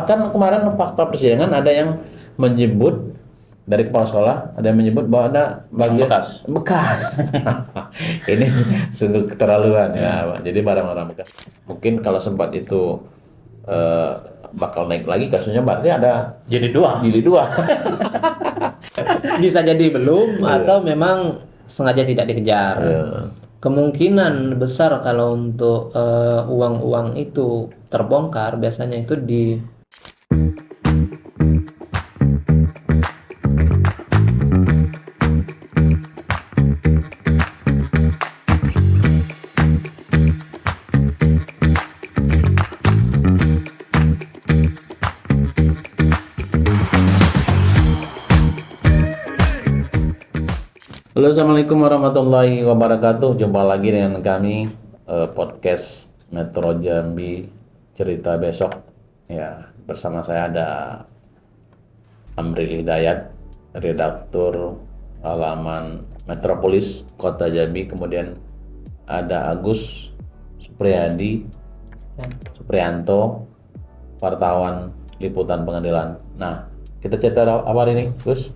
bahkan kemarin fakta persidangan ada yang menyebut dari kepala sekolah, ada yang menyebut bahwa ada bagian bekas. Ini sungguh keterlaluan ya, Pak. Jadi barang-barang bekas. Mungkin kalau sempat itu bakal naik lagi kasusnya, berarti ada Jadi dua. Bisa jadi belum atau memang sengaja tidak dikejar. Kemungkinan besar kalau untuk uang-uang itu terbongkar biasanya itu di Halo, assalamualaikum warahmatullahi wabarakatuh. Jumpa lagi dengan kami podcast Metro Jambi Cerita Besok. Ya, bersama saya ada Amril Hidayat, redaktur halaman Metropolis Kota Jambi. Kemudian ada Agus Supriyanto, wartawan liputan pengadilan. Nah, kita cerita apa hari ini, Gus?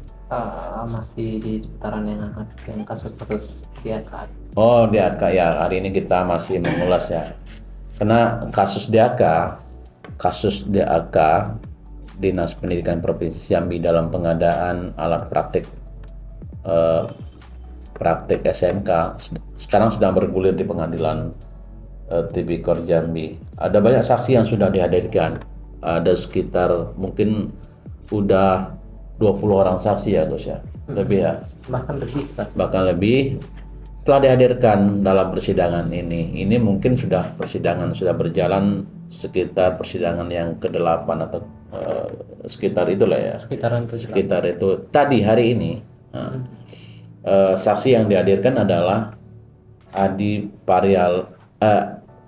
masih di seputaran yang hangat, yang kasus-kasus DAK. Oh, DAK ya. Hari ini kita masih mengulas ya. Karena kasus DAK Dinas Pendidikan Provinsi Jambi dalam pengadaan alat praktik SMK sekarang sedang bergulir di pengadilan Tipikor Jambi. Ada banyak saksi yang sudah dihadirkan. Ada sekitar mungkin udah 20 orang saksi ya, Gus ya. Lebih ya. Bahkan lebih telah dihadirkan dalam persidangan ini. Ini mungkin persidangan sudah berjalan sekitar persidangan yang ke-8 atau sekitar itulah ya. Sekitar itu. Tadi hari ini saksi yang dihadirkan adalah Adi Parial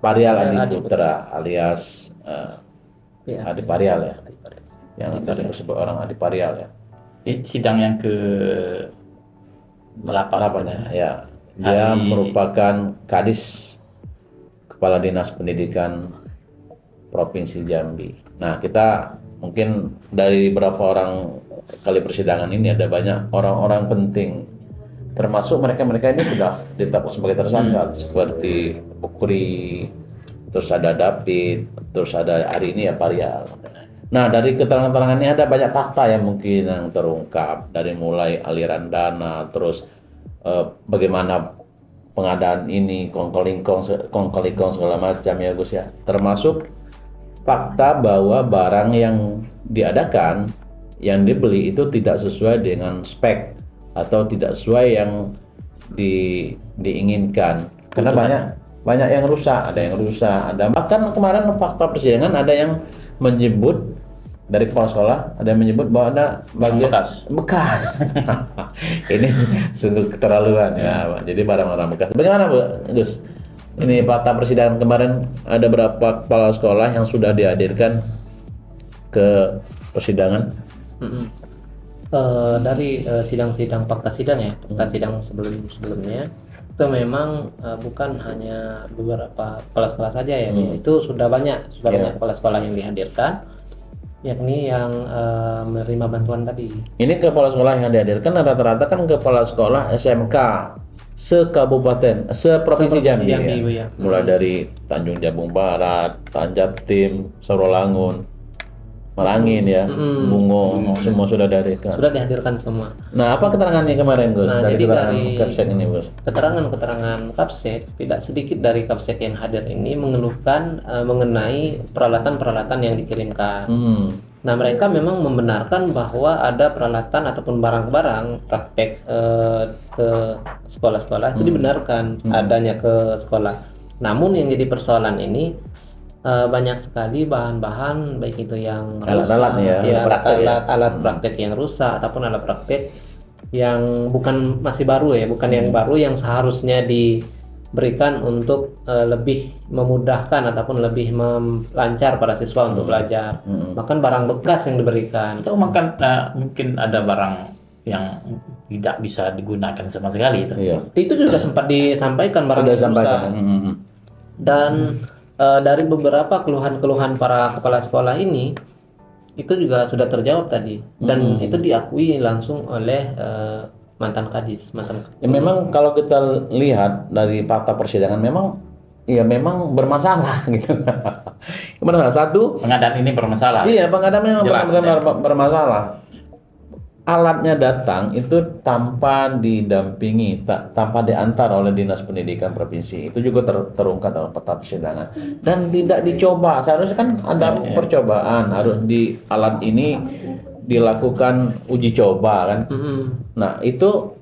Adi Putra alias Adi Parial ya. Yang disebut orang Adi Parial ya. Sidang yang ke-8 ya. Dia merupakan Kadis Kepala Dinas Pendidikan Provinsi Jambi. Nah, kita mungkin dari beberapa orang kali persidangan ini ada banyak orang-orang penting, termasuk mereka ini sudah ditetapkan sebagai tersangka seperti Bukri, terus ada David, terus ada hari ini ya Parial. Nah, dari keterangan-keterangan ini ada banyak fakta yang mungkin yang terungkap, dari mulai aliran dana, terus bagaimana pengadaan ini, kongkolingkong segala macam ya Gus ya. Termasuk fakta bahwa barang yang diadakan, yang dibeli itu tidak sesuai dengan spek atau tidak sesuai yang diinginkan. Karena banyak yang rusak, ada bahkan kemarin fakta persidangan ada yang menyebut dari kepala sekolah, ada yang menyebut bahwa ada bagian bekas. Ini sungguh keterlaluan ya, Pak. Jadi barang-barang bekas. Bagaimana, Bu Gus? Ini fakta persidangan kemarin ada berapa kepala sekolah yang sudah dihadirkan ke persidangan? Dari sidang-sidang fakta sidang sebelumnya itu memang bukan hanya beberapa kepala sekolah saja ya, itu sudah banyak kepala sekolah yang dihadirkan, yakni yang menerima bantuan tadi. Ini kepala sekolah yang dihadirkan rata-rata kan kepala sekolah SMK seprovinsi Jambi ya. Mulai dari Tanjung Jabung Barat, Tanjatim, Sorolangun, Malangin ya, Bungo, semua sudah dihadirkan semua. Nah, apa keterangannya kemarin, Gus? Jadi dari Kapsek ini, Gus. Keterangan Kapsek, tidak sedikit dari Kapsek yang hadir ini mengeluhkan mengenai peralatan-peralatan yang dikirimkan. Nah, mereka memang membenarkan bahwa ada peralatan ataupun barang-barang praktek ke sekolah-sekolah itu dibenarkan adanya ke sekolah. Namun yang jadi persoalan ini banyak sekali bahan-bahan, baik itu yang alat-alat praktek yang rusak ataupun alat praktek yang masih baru ya, bukan yang baru yang seharusnya diberikan untuk lebih memudahkan ataupun lebih lancar para siswa untuk belajar. Bahkan barang bekas yang diberikan. Atau mungkin ada barang yang tidak bisa digunakan sama sekali itu. Iya. Itu juga sempat disampaikan barang yang rusak. Dan dari beberapa keluhan-keluhan para kepala sekolah ini, itu juga sudah terjawab tadi, dan itu diakui langsung oleh mantan kadis. Ya, memang kalau kita lihat dari fakta persidangan memang bermasalah gitu. Benar, satu, Pengadaan ini bermasalah. iya, pengadaan memang Jelas, benar-benar bermasalah. Alatnya datang itu tanpa didampingi, tanpa diantar oleh Dinas Pendidikan Provinsi. Itu juga terungkap dalam fakta persidangan. Dan tidak dicoba. Seharusnya kan ada percobaan. Harus di alat ini dilakukan uji coba kan. Nah, itu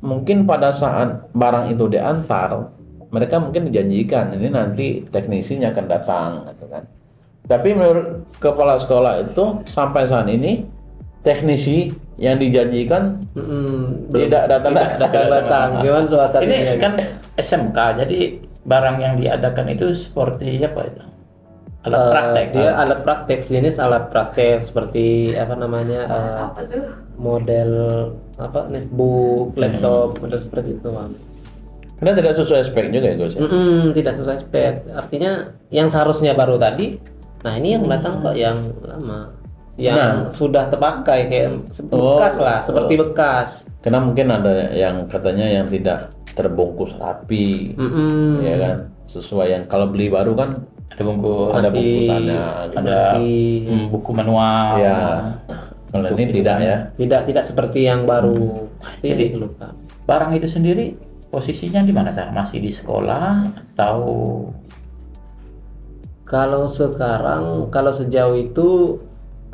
mungkin pada saat barang itu diantar, mereka mungkin dijanjikan ini nanti teknisinya akan datang gitu kan. Tapi menurut kepala sekolah itu sampai saat ini teknisi yang dijanjikan tidak datang. Gimana suasananya? Ini kan SMK, jadi barang yang diadakan itu seperti apa itu? Alat praktek. Dia alat praktek, jenis alat praktek seperti apa namanya, model apa netbook, laptop, model seperti itu, Bang. Karena tidak sesuai spek juga ya, Gus. Tidak sesuai spek. Artinya yang seharusnya baru tadi, nah ini yang datang kok yang lama, yang sudah terpakai kayak bekas lah, seperti bekas. Karena mungkin ada yang katanya yang tidak terbungkus rapi, ya kan, sesuai yang kalau beli baru kan Ada bungkus, ada bungkusannya, ada buku manual. ya. Kalau ini tidak ya. Tidak seperti yang baru. Jadi lupa. barang itu sendiri posisinya di mana, Sar? Masih di sekolah atau? Kalau sekarang, kalau sejauh itu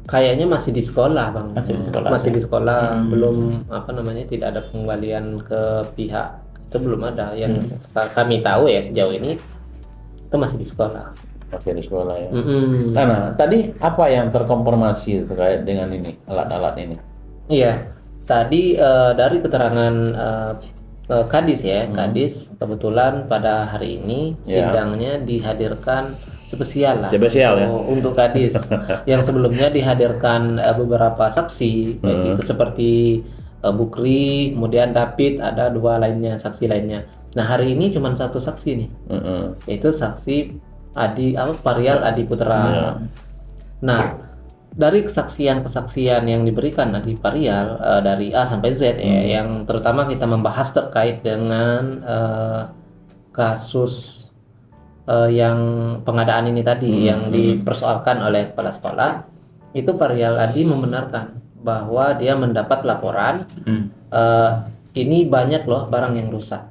kayaknya masih di sekolah, Bang. Masih di sekolah. Masih di sekolah, belum apa namanya, tidak ada pengembalian ke pihak, itu belum ada. Yang kami tahu ya sejauh ini itu masih di sekolah. Oke, di sekolah ya. Nah, tadi apa yang terkonfirmasi terkait dengan ini, alat-alat ini? Iya, tadi dari keterangan kadis ya, kadis kebetulan pada hari ini sidangnya dihadirkan spesial lah. Spesial ya. Untuk kadis. Yang sebelumnya dihadirkan beberapa saksi, baik itu seperti Bukri, kemudian David, ada 2 lainnya, saksi lainnya. Nah, hari ini cuma 1 saksi nih, yaitu saksi Parial Adi Putra. Nah, dari kesaksian yang diberikan Adi Parial dari A sampai Z ya, yang terutama kita membahas terkait dengan kasus yang pengadaan ini tadi yang dipersoalkan oleh kepala sekolah, itu Parial Adi membenarkan bahwa dia mendapat laporan ini banyak loh barang yang rusak.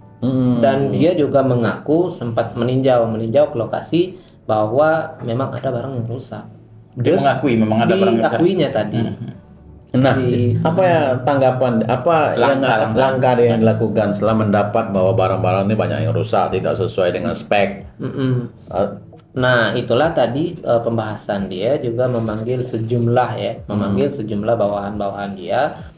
Dan dia juga mengaku sempat meninjau ke lokasi bahwa memang ada barang yang rusak. Dia mengakui memang ada barang yang rusak. Diakuinya tadi. Nah, apa ya tanggapan, apa langkah yang dilakukan setelah mendapat bahwa barang-barang ini banyak yang rusak, tidak sesuai dengan spek? Nah, itulah tadi pembahasan dia juga memanggil sejumlah bawahan-bawahan dia,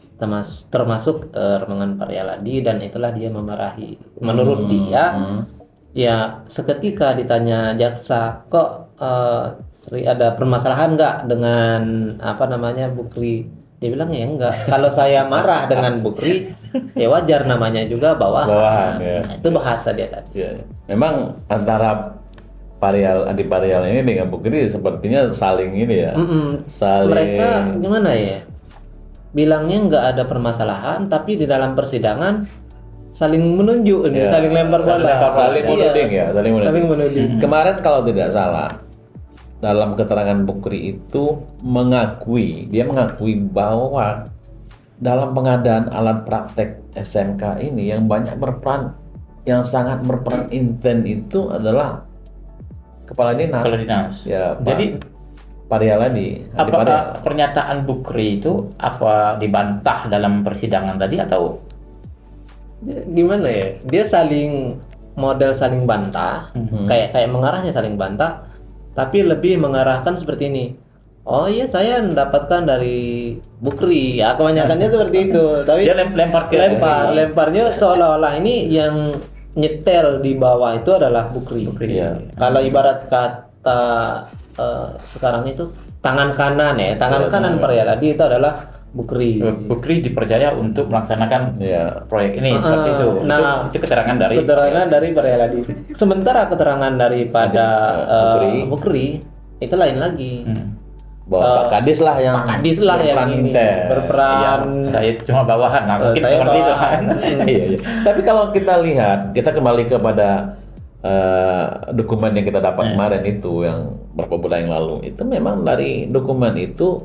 termasuk rombongan Parial Adi, dan itulah dia memarahi. Menurut dia, ya seketika ditanya jaksa, kok Sri ada permasalahan nggak dengan apa namanya Bukri? Dia bilang ya enggak. Kalau saya marah dengan Bukri, ya wajar, namanya juga bawahan. Ya. Nah, itu bahasa dia tadi. Ya. Memang antara Adi Parial ini dengan Bukri sepertinya saling ini ya. Saling. Mereka gimana ya? Bilangnya nggak ada permasalahan, tapi di dalam persidangan saling menunjuk, saling lempar bola. Saling menuding ya, saling menuding. Kemarin kalau tidak salah, dalam keterangan Bukri itu dia mengakui bahwa dalam pengadaan alat praktek SMK ini yang sangat berperan intens itu adalah Kepala Dinas. Ya, Jadi Parial Adi. Apakah pernyataan Bukri itu dibantah dalam persidangan tadi atau gimana ya? Dia model saling bantah, kayak mengarahnya saling bantah, tapi lebih mengarahkan seperti ini. Oh iya, saya mendapatkan dari Bukri. Ya, kebanyakannya seperti itu. Tapi dia lemparnya seolah-olah ini yang nyetel di bawah itu adalah Bukri. Ya. Kalau ibarat kata sekarang itu tangan kanan kanan Parial Adi itu adalah Bukri. Bukri dipercaya untuk melaksanakan proyek ini seperti itu. Nah, itu keterangan dari Parial Adi. Sementara keterangan daripada Bukri itu lain lagi. bahwa Pak Kadis lah yang Pak Kadis lah yang berperan ini intel. berperan. Ya, saya cuma bawahan, nah, mungkin Saya seperti itu. bawahan. Iya, iya. Tapi kalau kita lihat, kita kembali kepada dokumen yang kita dapat kemarin itu yang beberapa bulan yang lalu, itu memang dari dokumen itu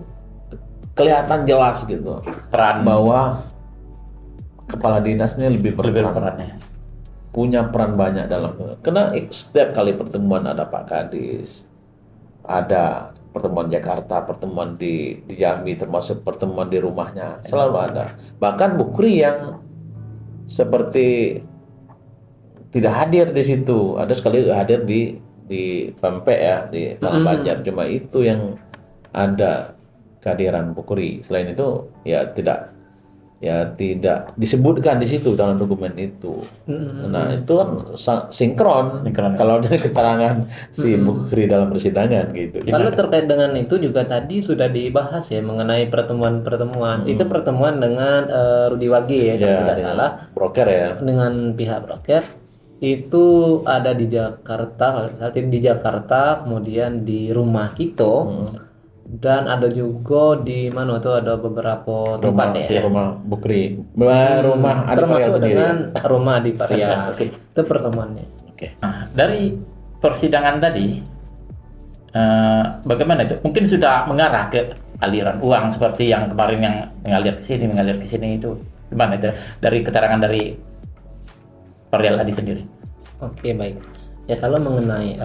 kelihatan jelas gitu Peran bahwa kepala dinasnya lebih berperan, perannya. punya peran banyak dalam, karena setiap kali pertemuan ada Pak Kadis, ada pertemuan Jakarta, pertemuan di Jambi, termasuk pertemuan di rumahnya selalu ada. Bahkan Bukri yang seperti tidak hadir di situ, ada sekali hadir di Pempek ya, di Tanah Banjar. Cuma itu yang ada kehadiran Bukri. Selain itu ya tidak disebutkan di situ dalam dokumen itu. Nah itu kan sinkron. Kalau dari keterangan si Bukri dalam persidangan gitu. Lalu terkait dengan itu juga tadi sudah dibahas ya mengenai pertemuan-pertemuan. Itu pertemuan dengan Rudi Wage ya, kalau tidak salah, Broker ya. dengan pihak broker. Itu ada di Jakarta, di Jakarta, kemudian di rumah Kito, dan ada juga di mana tuh ada beberapa tempat ya. Rumah Bukri, rumah Adi Parial Termasuk sendiri. dengan rumah Adi Parial. Itu pertemuannya. Oke. Nah, dari persidangan tadi, bagaimana itu? Mungkin sudah mengarah ke aliran uang seperti yang kemarin yang mengalir ke sini itu. Gimana itu? Dari keterangan dari Parial Adi sendiri. Oke, baik. Ya kalau mengenai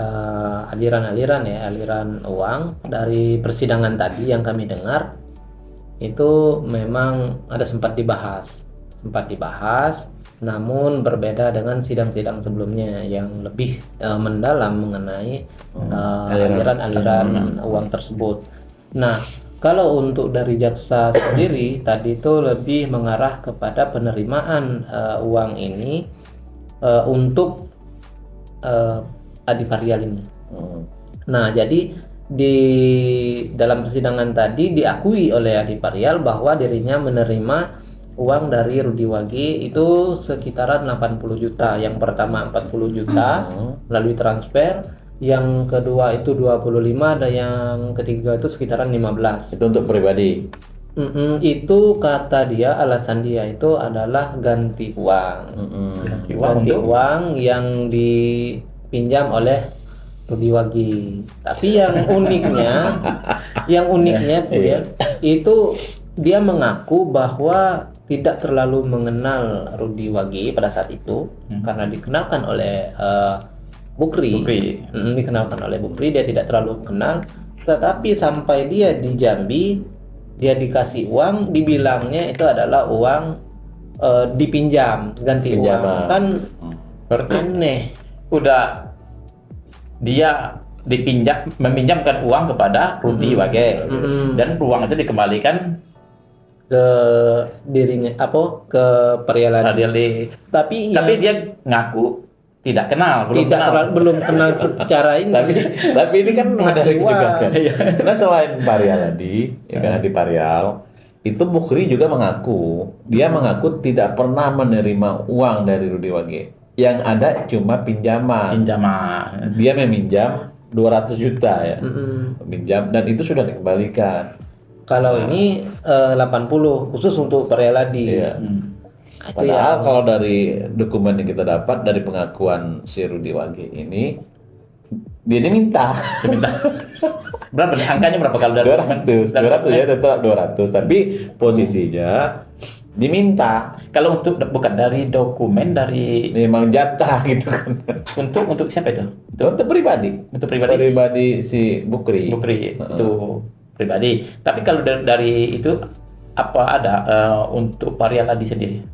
aliran-aliran ya, aliran uang dari persidangan tadi yang kami dengar itu memang ada sempat dibahas, namun berbeda dengan sidang-sidang sebelumnya yang lebih mendalam mengenai aliran-aliran uang tersebut. Nah, kalau untuk dari jaksa sendiri tadi itu lebih mengarah kepada penerimaan uang ini untuk Adi Parial ini. Nah, jadi di dalam persidangan tadi diakui oleh Adi Parial bahwa dirinya menerima uang dari Rudi Wage itu sekitaran 80 juta. Yang pertama 40 juta melalui transfer, yang kedua itu 25, dan yang ketiga itu sekitaran 15. Itu untuk pribadi. Itu kata dia, alasan dia itu adalah ganti uang. Ganti uang yang dipinjam oleh Rudi Wage. Tapi yang uniknya Bu, ya, itu dia mengaku bahwa tidak terlalu mengenal Rudi Wage pada saat itu karena dikenalkan oleh Bukri. Dikenalkan oleh Bukri, dia tidak terlalu kenal. Tetapi sampai dia di Jambi, dia dikasih uang, dibilangnya itu adalah uang dipinjam, ganti uang. Kan berarti aneh. Udah dia meminjamkan uang kepada Rudi Wage, dan uang itu dikembalikan ke dirinya, ke Parial Adi. Tapi dia ngaku tidak kenal, belum kenal secara ini. tapi ini kan masih juga uang. kan. Karena selain Parial Adi, ya kan, Adi Parial, itu Bukri juga mengaku tidak pernah menerima uang dari Rudi Wage. Yang ada cuma pinjaman. Dia meminjam 200 juta ya. Pinjam, dan itu sudah dikembalikan. Kalau ini 80 khusus untuk Parial Adi. Iya. Padahal kalau dari dokumen yang kita dapat dari pengakuan si Rudi Wage ini, dia minta. Berapa nih? Angkanya berapa kalau dari 200 ya, tetap 200. Tapi posisinya diminta. Kalau untuk bukan dari dokumen, dari memang jatah gitu kan. Untuk siapa itu? Untuk pribadi. Untuk pribadi. Pribadi si Bukri. Itu pribadi. Tapi kalau dari itu apa ada untuk Parial Adi sendiri?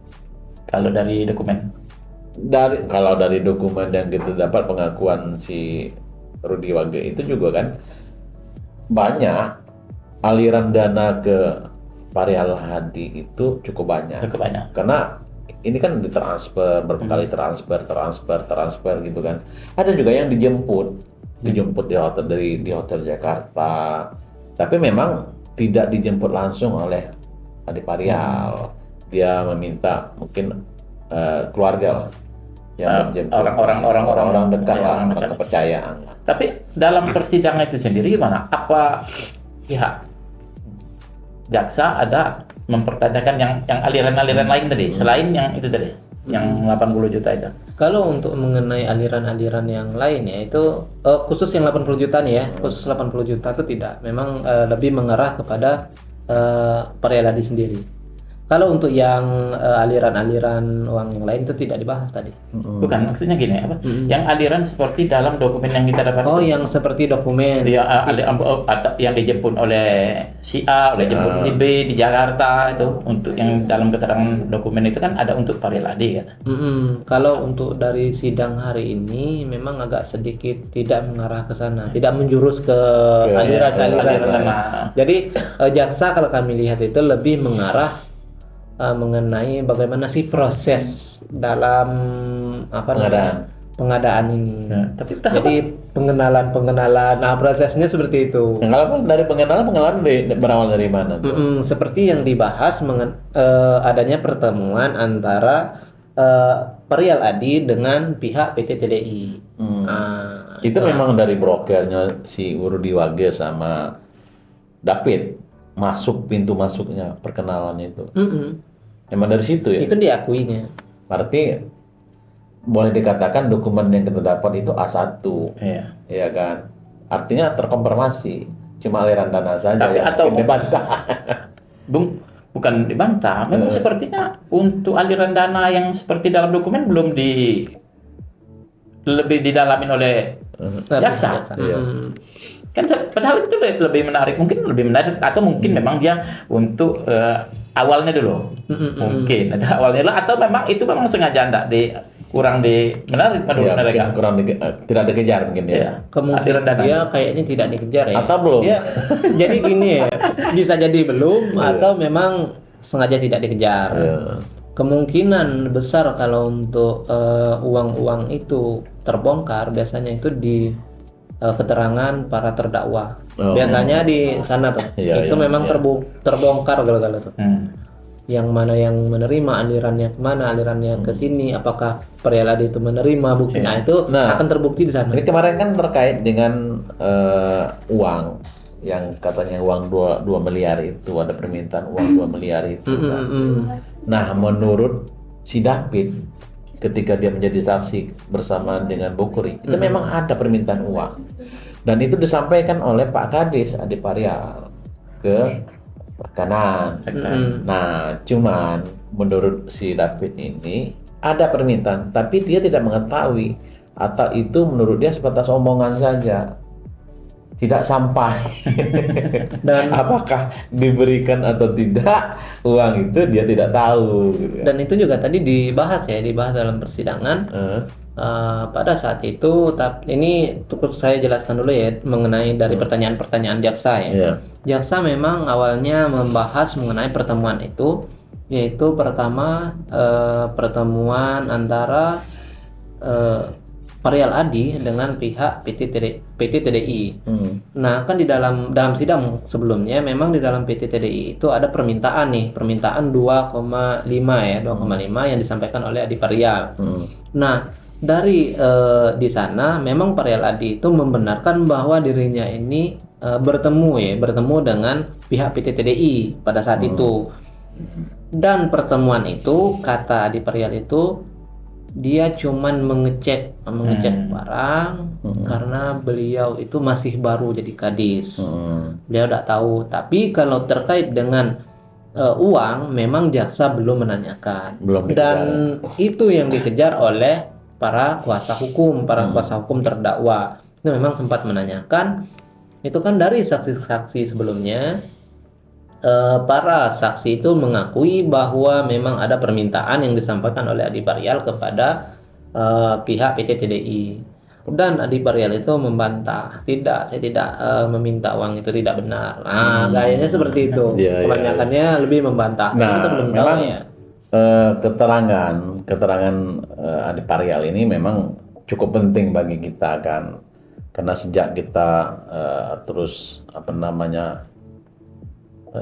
Kalau dari dokumen? Kalau dari dokumen yang kita dapat pengakuan si Rudi Wage itu juga kan banyak aliran dana ke Parial Adi itu cukup banyak. Karena ini kan ditransfer, berapa kali transfer gitu kan. Ada juga yang dijemput di hotel Jakarta. Tapi memang tidak dijemput langsung oleh Adi Parial. Dia meminta mungkin keluarga lah yang menjemput, orang dekat lah, orang kepercayaan. Tapi dalam persidangan itu sendiri gimana? Apa pihak jaksa ada mempertanyakan yang aliran-aliran lain tadi, selain yang itu tadi, yang 80 juta itu. Kalau untuk mengenai aliran-aliran yang lain ya itu khusus yang 80 juta nih ya, khusus 80 juta itu tidak, memang lebih mengarah kepada Parialadi sendiri. Kalau untuk yang aliran-aliran uang yang lain itu tidak dibahas tadi. Bukan, maksudnya gini apa? Yang aliran seperti dalam dokumen yang kita dapat. Oh, yang seperti dokumen. Dia atau yang dijemput oleh si A, oleh jemput si B di Jakarta itu, untuk yang dalam keterangan dokumen itu kan ada untuk Parialadi kan. Kalau untuk dari sidang hari ini memang agak sedikit tidak mengarah ke sana, tidak menjurus ke aliran-aliran. Jadi jaksa kalau kami lihat itu lebih mengarah mengenai bagaimana sih proses dalam pengadaan ini. Ya, tapi jadi pengenalan, nah prosesnya seperti itu. Dari pengenalan berawal dari mana? Seperti yang dibahas adanya pertemuan antara Parialadi dengan pihak PT TDI. Itu memang dari brokernya si Urudi Wage sama David masuk pintu masuknya perkenalan itu. Emang dari situ ya? Itu diakuinya. Berarti boleh dikatakan dokumen yang kita dapat itu A1. Iya. Ya kan? Artinya terkonfirmasi. Cuma aliran dana saja. Tapi yang atau dibantah. Bukan dibantah. Memang sepertinya untuk aliran dana yang seperti dalam dokumen belum lebih didalamin oleh jaksa. Kan padahal itu lebih menarik, atau mungkin memang dia untuk awalnya dulu, mungkin atau memang itu memang sengaja kurang menarik menurut mereka, tidak dikejar mungkin ya. Kemungkinan dia kayaknya tidak dikejar ya. Atau belum? Ya, jadi gini ya, bisa jadi belum atau memang sengaja tidak dikejar. Kemungkinan besar kalau untuk uang-uang itu terbongkar biasanya itu di keterangan para terdakwa. Biasanya di sana tuh. Itu memang terbongkar gara-gara tuh. Yang mana yang menerima alirannya kemana, alirannya ke sini, apakah Parialadi itu menerima bukti. Nah, itu akan terbukti di sana. Ini kemarin kan terkait dengan uang yang katanya uang 2 miliar itu, ada permintaan uang 2 miliar itu. Nah, menurut si David ketika dia menjadi saksi bersama dengan Bokuri, itu memang ada permintaan uang. Dan itu disampaikan oleh Pak Kadis Adi Parial ke rekanan. Nah, cuman menurut si David ini ada permintaan, tapi dia tidak mengetahui atau itu menurut dia sebatas omongan saja. Tidak sampai. Dan apakah diberikan atau tidak uang itu dia tidak tahu gitu. Dan itu juga tadi dibahas dalam persidangan. Pada saat itu, ini cukup saya jelaskan dulu ya mengenai dari pertanyaan-pertanyaan jaksa ya. Jaksa memang awalnya membahas mengenai pertemuan itu, yaitu pertama pertemuan antara Parialadi dengan pihak PT TDI. Nah, kan di dalam sidang sebelumnya memang di dalam PT TDI itu ada permintaan 2,5 yang disampaikan oleh Adi Parial. Nah, dari di sana memang Parialadi itu membenarkan bahwa dirinya ini bertemu dengan pihak PT TDI pada saat itu. Dan pertemuan itu kata Adi Parial itu dia cuman mengecek barang karena beliau itu masih baru jadi kadis. Beliau tidak tahu. Tapi kalau terkait dengan uang, memang jaksa belum menanyakan. Dan itu yang dikejar oleh para kuasa hukum terdakwa. Itu memang sempat menanyakan. Itu kan dari saksi-saksi sebelumnya. Para saksi itu mengakui bahwa memang ada permintaan yang disampaikan oleh Adi Parial kepada pihak PT TDI, dan Adi Parial itu membantah, saya tidak meminta uang itu, tidak benar. Nah, gayanya seperti itu. Kebanyakannya lebih membantah. Nah, kita belum tahu memang ya. Keterangan Adi Parial ini memang cukup penting bagi kita kan, karena sejak kita terus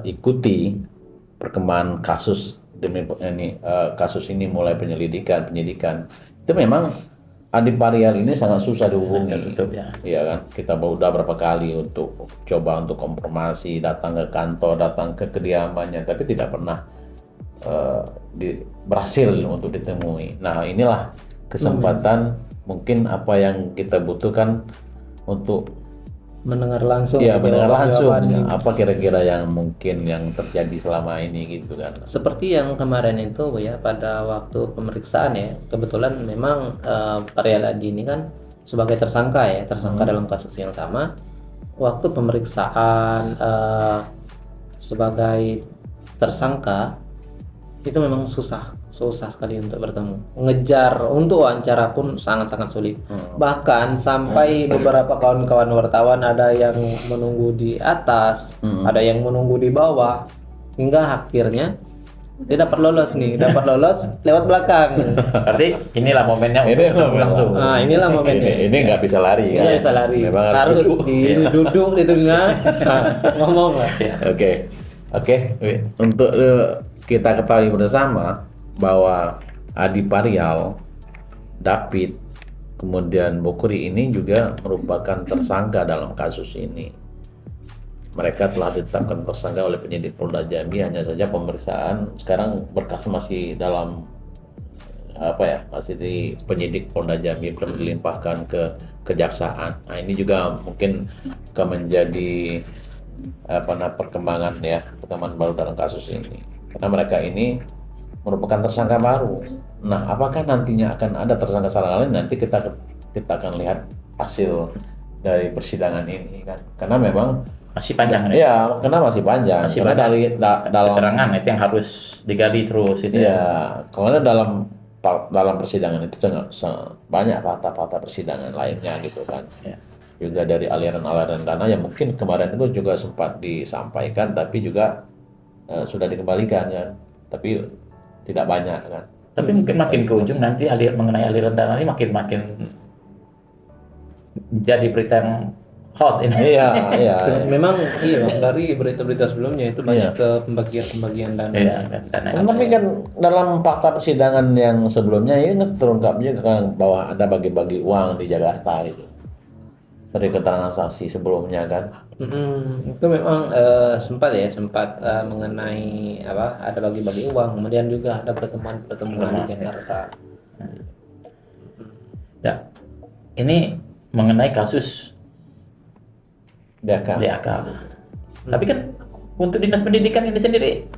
ikuti perkembangan kasus kasus ini mulai penyidikan itu memang Adi Parial ini sangat susah dihubungi. Tertutup ya. Iya kan, kita udah berapa kali untuk coba untuk konfirmasi, datang ke kantor, datang ke kediamannya, tapi tidak pernah berhasil untuk ditemui. Nah, inilah kesempatan mungkin apa yang kita butuhkan untuk mendengar langsung. ya mendengar langsung jawaban. apa kira-kira yang mungkin yang terjadi selama ini gitu kan. Seperti yang kemarin itu Bu, ya, pada waktu pemeriksaan ya, kebetulan memang Parial Adi ini kan sebagai tersangka ya, tersangka dalam kasus yang sama. Waktu pemeriksaan sebagai tersangka itu memang susah sekali untuk bertemu. Ngejar untuk wawancara pun sangat-sangat sulit. Bahkan sampai beberapa kawan-kawan wartawan ada yang menunggu di atas, ada yang menunggu di bawah, hingga akhirnya dia dapat lolos lewat belakang. Berarti inilah momennya Ini untuk ketemu langsung. Nah, inilah momennya. Ini nggak bisa lari kan? Nggak bisa lari. Memang Harus duduk. duduk di tengah, ngomong lah. Oke, untuk kita ketahui bersama bahwa Adi Parial, David, kemudian Bokuri ini juga merupakan tersangka dalam kasus ini. Mereka telah ditetapkan tersangka oleh penyidik Polda Jambi, hanya saja pemeriksaan sekarang berkas masih dalam masih di penyidik Polda Jambi, belum dilimpahkan ke kejaksaan. Nah, ini juga mungkin akan menjadi perkembangan baru dalam kasus ini, karena mereka ini merupakan tersangka baru. Nah, apakah nantinya akan ada tersangka lain? Nanti kita akan lihat hasil dari persidangan ini kan, karena memang Masih panjang ya? Iya, karena masih panjang. Masih karena banyak dalam keterangan itu yang harus digali terus itu. iya, karena dalam persidangan itu sangat banyak fakta-fakta persidangan lainnya gitu kan. Ya. Juga dari aliran-aliran dana yang mungkin kemarin itu juga sempat disampaikan, tapi juga sudah dikembalikan ya, tapi tidak banyak kan. Tapi mungkin makin ke ujung nanti mengenai aliran dana ini makin jadi berita yang hot ini. Iya. Memang iya Bang, dari berita-berita sebelumnya itu banyak ke pembagian dana. Iya, dana. Tapi kan dalam fakta persidangan yang sebelumnya ini terungkap juga kan bahwa ada bagi-bagi uang di Jakarta itu. Dari keterangan saksi sebelumnya kan. Itu memang sempat mengenai ada bagi-bagi uang, kemudian juga ada pertemuan di Jakarta. Ya, ini mengenai kasus DAK. Tapi kan untuk dinas pendidikan ini sendiri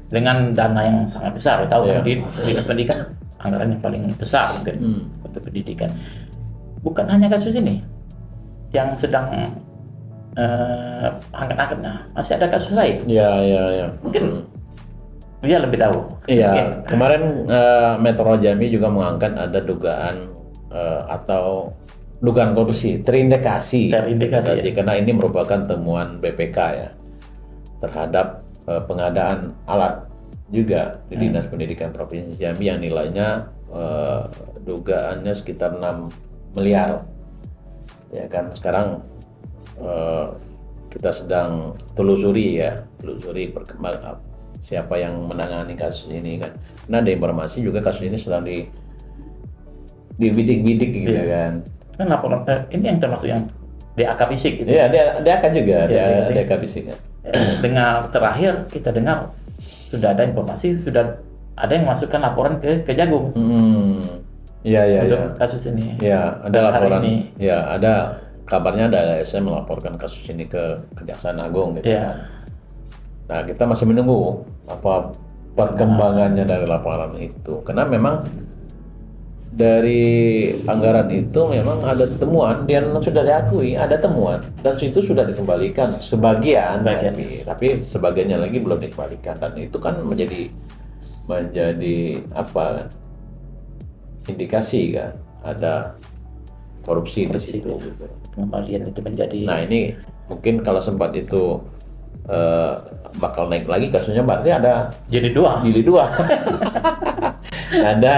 dengan dana yang sangat besar, tahu kan di dinas pendidikan anggaran yang paling besar mungkin untuk pendidikan. Bukan hanya kasus ini yang sedang angkat-angkatnya, masih ada kasus lain. Iya. Mungkin dia lebih tahu. Iya, kemarin Metro Jambi juga mengangkat ada dugaan atau dugaan korupsi terindikasi karena ini merupakan temuan BPK ya terhadap pengadaan alat juga di Dinas Pendidikan Provinsi Jambi yang nilainya dugaannya sekitar 6 miliar ya kan. Sekarang kita sedang telusuri perkembangan siapa yang menangani kasus ini kan, karena ada informasi juga kasus ini sedang dibidik-bidik gitu kan. Kan laporan ini yang termasuk yang DAK fisik gitu. Iya, DAK juga, Ya, DAK fisik kan. Dengar terakhir kita dengar sudah ada informasi, sudah ada yang masukkan laporan ke Kejagung. Iya. Untuk kasus ini. Iya, ada Dan hari laporan. ini. Ya, ada kabarnya ada LSM melaporkan kasus ini ke Kejaksaan Agung gitu Iya. kan. Nah, kita masih menunggu apa perkembangannya dari laporan itu. Karena memang dari anggaran itu memang ada temuan dan sudah diakui ada temuan dan itu sudah dikembalikan sebagian. Tapi sebagiannya lagi belum dikembalikan, dan itu kan menjadi indikasi kan ada korupsi di situ. Pengembalian itu menjadi. Nah, ini mungkin kalau sempat itu bakal naik lagi kasusnya, berarti ada Jadi dua. ada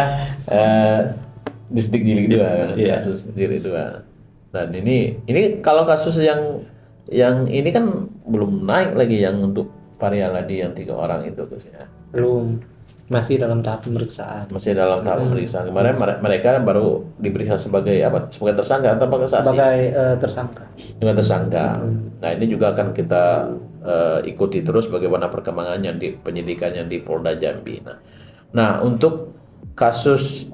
distrik jilid 2 Iya. kasus jilid 2. Dan ini kalau kasus yang ini kan belum naik lagi yang untuk Parial Adi yang 3 orang itu Gus ya. Belum. Masih dalam tahap pemeriksaan. Masih dalam tahap pemeriksaan. Kemarin mereka baru diperiksa sebagai apa? Sebagai tersangka atau sebagai saksi? Sebagai tersangka. Sebagai tersangka. Nah, ini juga akan kita ikuti terus bagaimana perkembangannya di penyidikannya di Polda Jambi. Nah, untuk kasus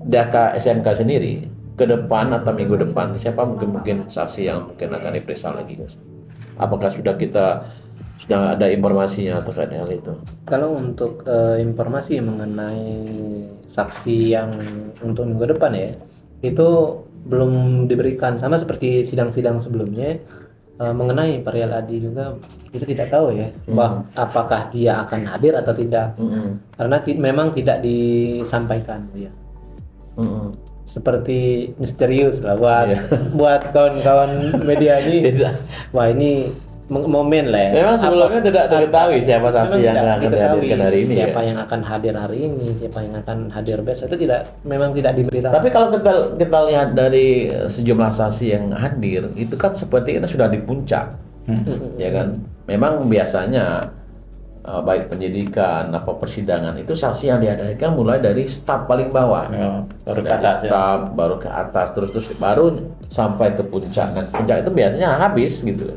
DAK SMK sendiri ke depan atau minggu depan siapa mungkin saksi yang mungkin akan diperiksa lagi? Apakah sudah ada informasinya terkait hal itu? Kalau untuk informasi mengenai saksi yang untuk minggu depan ya, itu belum diberikan, sama seperti sidang-sidang sebelumnya. Mengenai Parial Adi juga kita tidak tahu ya, apakah dia akan hadir atau tidak, karena memang tidak disampaikan ya. Seperti misterius lah buat kawan-kawan media ini. Wah, ini momen lah ya. Memang sebelumnya tidak diketahui siapa saksi yang akan dihadirkan hari ini. Siapa yang akan hadir hari ini, siapa yang akan hadir besok, itu memang tidak diberitahu. Tapi kalau kita lihat dari sejumlah saksi yang hadir, itu kan seperti kita sudah di puncak, ya kan? Memang biasanya baik penyidikan apa persidangan itu saksi yang dihadirkan mulai dari staf paling bawah, baru ke atas, staf, baru ke atas, terus baru sampai ke puncak. Nah, puncak itu biasanya habis gitu.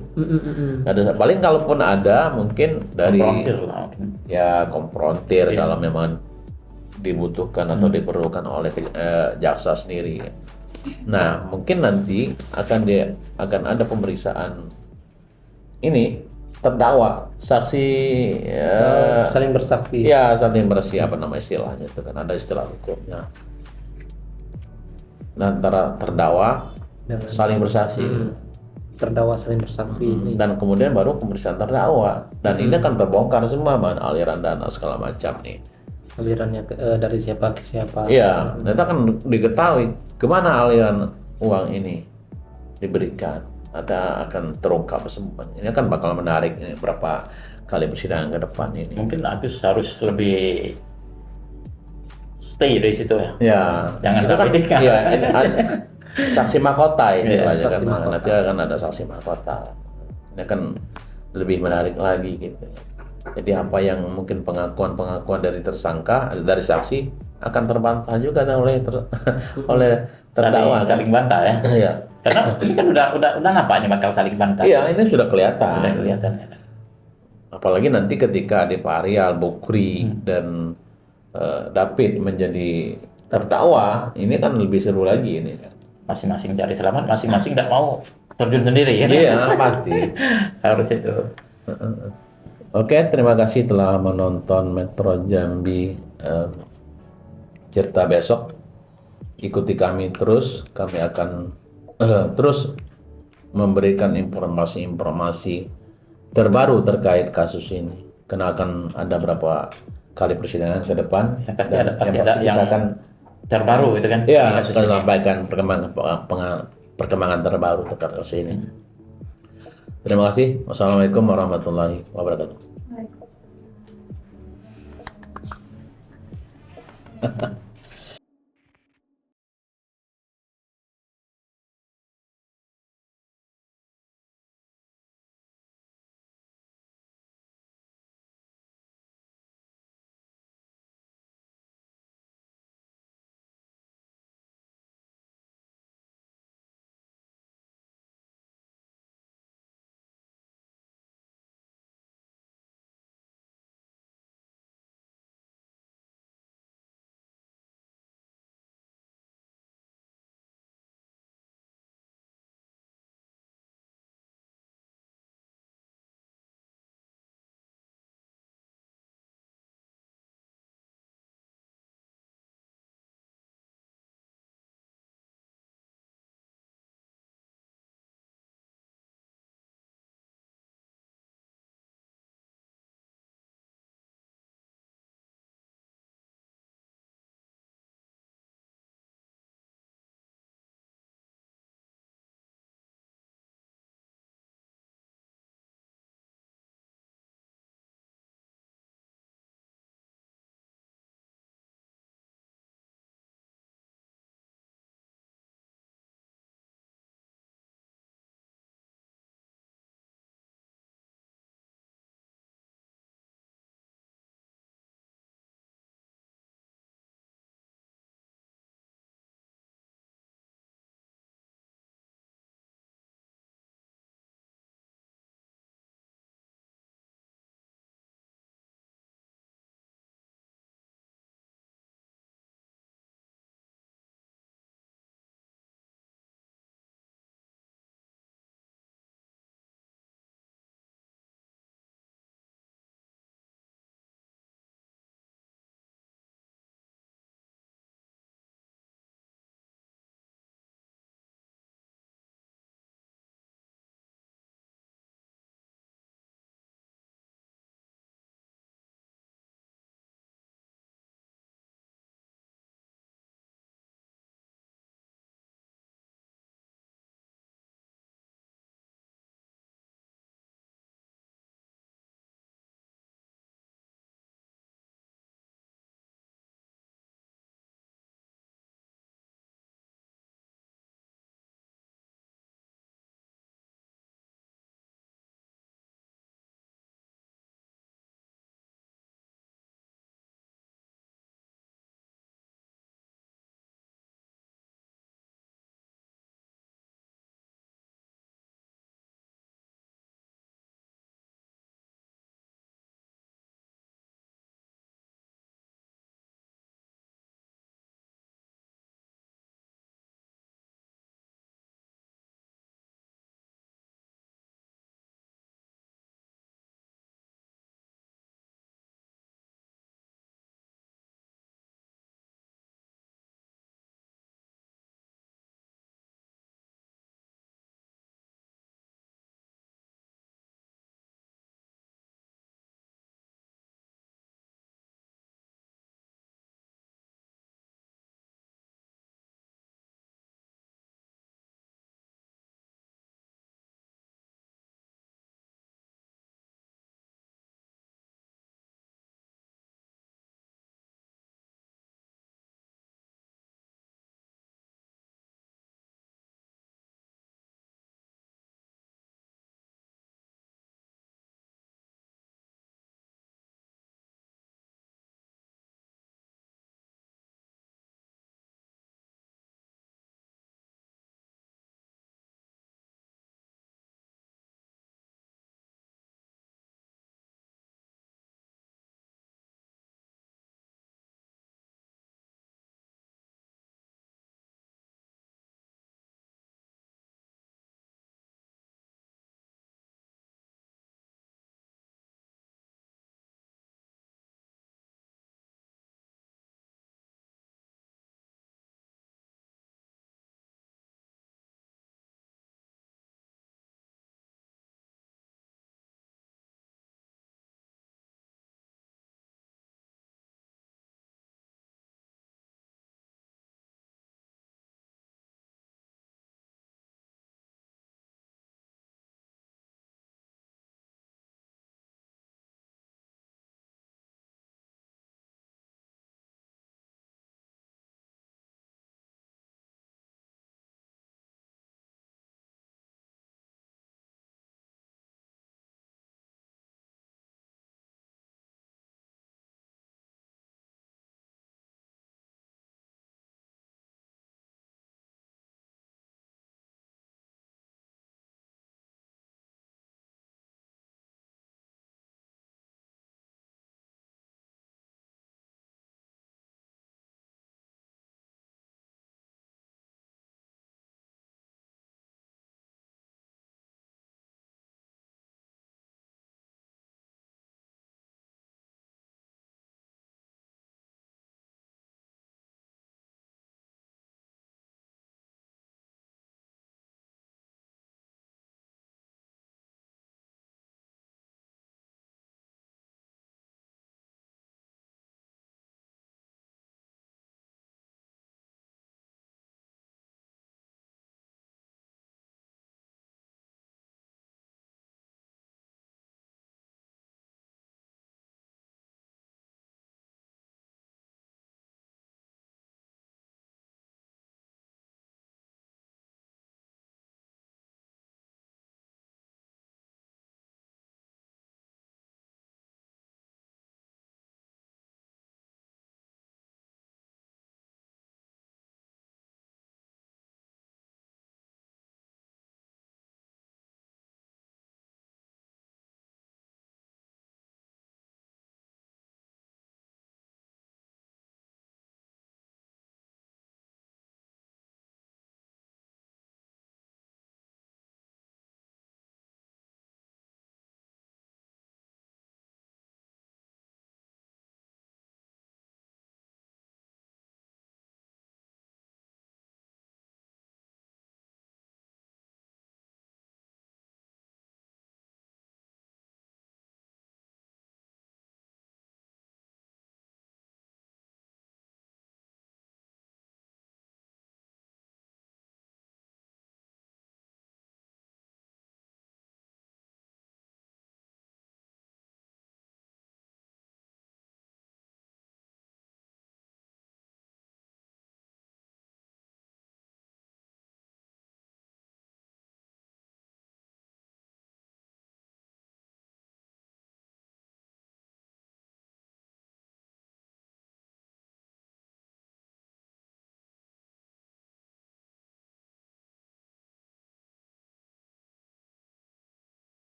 Ada paling kalaupun ada mungkin dari komprontir kalau memang dibutuhkan atau diperlukan oleh jaksa sendiri. Nah, mungkin nanti akan ada pemeriksaan ini terdakwa, saksi saling bersaksi. Ya, saling bersaksi apa nama istilahnya itu kan ada istilah hukumnya. Antara terdakwa dengan saling bersaksi. Terdakwa saling bersaksi ini. Dan kemudian baru pemeriksaan terdakwa. Dan ini akan terbongkar semua aliran dana segala macam nih. Alirannya dari siapa ke siapa. Iya, nanti akan diketahui kemana aliran uang ini diberikan. Akan terungkap semua. Ini kan bakal menarik berapa kali persidangan ke depan ini. Mungkin Agus harus lebih stay dari situ ya. Ya, jangan itu sampai kan. Iya, saksi mahkota istilahnya kan. Mahkota. Nanti akan ada saksi mahkota. Ini akan lebih menarik lagi gitu. Jadi apa yang mungkin pengakuan dari tersangka, dari saksi akan terbantah juga oleh terdakwa. Saling bantah ya. Iya. Karena kan udah nampaknya bakal saling bantah. Iya, ini sudah kelihatan. Udah kelihatan. Apalagi nanti ketika Ade Parial, Bukri dan David menjadi terdakwa, ini kan lebih seru lagi ini. Masing-masing cari selamat, masing-masing tidak mau terjun sendiri ya. Iya, pasti. Harus itu. Oke, terima kasih telah menonton Metro Jambi Cerita Besok. Ikuti kami terus, kami akan terus memberikan informasi-informasi terbaru terkait kasus ini. Karena akan ada berapa kali persidangan ke depan. Ya, pasti ada yang akan terbaru itu kan. Iya, akan sampaikan perkembangan terbaru terkait kasus ini. Terima kasih. Wassalamualaikum warahmatullahi wabarakatuh.